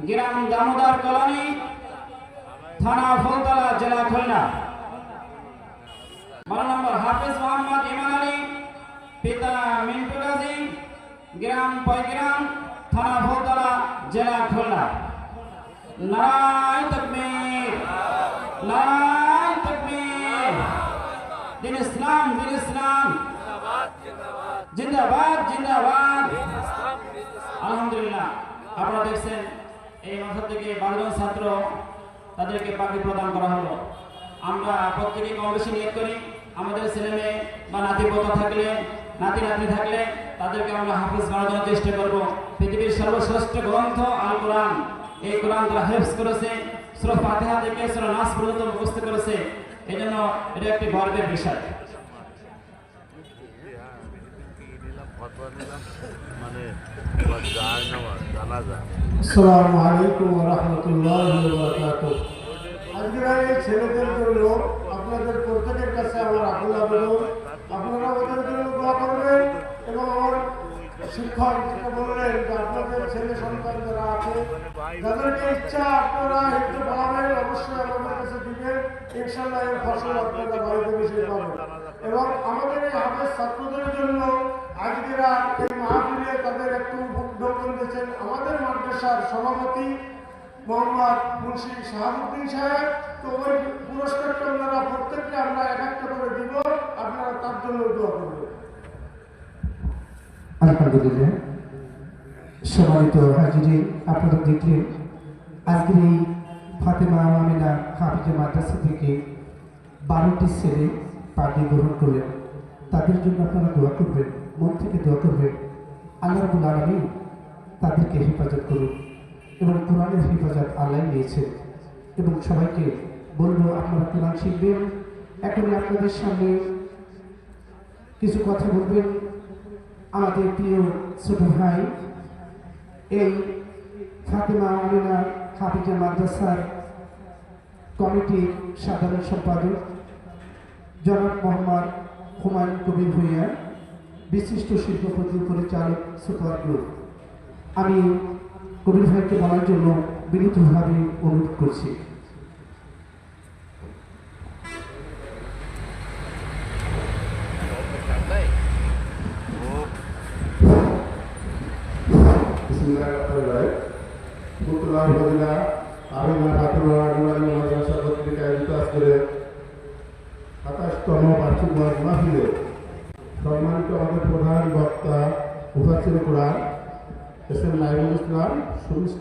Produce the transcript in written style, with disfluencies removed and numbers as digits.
গ্রাম Damodar colony, থানা ফুলতলা, জেলা খুলনা। 12 নম্বর হাফেজ মোহাম্মদ ইমান আলী, পিতা মিন্টু গাজী, গ্রাম পয়গ্রাম, থানা ফুলতলা, জেলা খুলনা। নারায়ে তাকবীর, নারায়ে তাকবীর। দিন ইসলাম, দিন ইসলাম জিন্দাবাদ, জিন্দাবাদ। আলহামদুলিল্লাহ, আপনারা দেখছেন এই মাদ্রাসা থেকে 12 জন ছাত্র, তাদেরকে পাগড়ি প্রদান করা হলো। আমরা প্রত্যেকে কম বেশি নিয়ত করি, আমাদের ছেলে মেয়ে বা নাতি পোতা থাকলে, নাতি নাতনি থাকলে তাদেরকে আমরা হাফেজ বানানোর চেষ্টা করব। পৃথিবীর সর্বশ্রেষ্ঠ গ্রন্থ আল কোরআন, এই কোরআন তারা হেফজ করেছে, সূরা ফাতিহা থেকে সূরা নাস পর্যন্ত মুখস্থ করেছে। এই জন্য এটা একটি গর্বের বিষয়। আসসালামু আলাইকুম ওয়া রাহমাতুল্লাহি ওয়া বারাকাতুহু। আজকের এই ছেলেদের জন্য আপনাদের প্রত্যেকের কাছে আমার আকুল আবেদন, আপনারা ওদের জন্য দোয়া করবেন। এবং আমার শিক্ষক যেটা বললেন যে আপনাদের ছেলে সন্তান যারা আছে, যাদেরকে ইচ্ছা আপনারা একটু বাড়াবেন, অবশ্যই আমাদের কাছে দিবেন। ইনশাআল্লাহ এর ফসল আপনারা বাড়িতে বেশি পাবেন। এবং আমাদের এই হাফেজ ছাত্রদের জন্য আজকেরা এই মাহফিলে তাদের একটু উদ্যোগন দিয়েছেন আমাদের মাদ্রাসার সভাপতি মোহাম্মদ মুন্সি শাহাবুদ্দিন সাহেব। তো ওই পুরস্কারটা ওনারা প্রত্যেককে আমরা এক একটা করে দিব, আপনারা তার জন্য দোয়া করবেন। আলহামদুলিল্লাহ, সম্মানিত হাজিরি, আপনারা দেখলেন আজকের এই ফাতেমা আমিনা হাফিজা মাদ্রাসা থেকে 12টি ছেলে পাগড়ি গ্রহণ করলেন। তাদের জন্য আপনারা দোয়া করবেন, মন থেকে দোয়া করবেন আল্লাহ রাব্বুল আলামিন তাদেরকে হেফাজত করুন। এবং কোরআনের হেফাজত আল্লাহ নিয়েছে। এবং সবাইকে বলবো আপনারা কোরআন শিখবেন। এখনই আপনাদের সামনে কিছু কথা বলবেন আমাদের প্রিয় ছোট ভাই, এই ফাতেমা আমিনা হাফিজা মাদ্রাসার কমিটির সাধারণ সম্পাদক জনাব মোহাম্মদ হুমায়ুন কবির ভূঁইয়া, বিশিষ্ট শিল্পপতি পরিচালক সুপার গ্রুপ। আমি কবির ভাইকে বলার জন্য বিনীতভাবে অনুরোধ করছি। সম্মানিত আমাদের প্রধান বক্তা মুফাসসির কোরআন এস এম নাইমুল ইসলাম সুমিষ্ট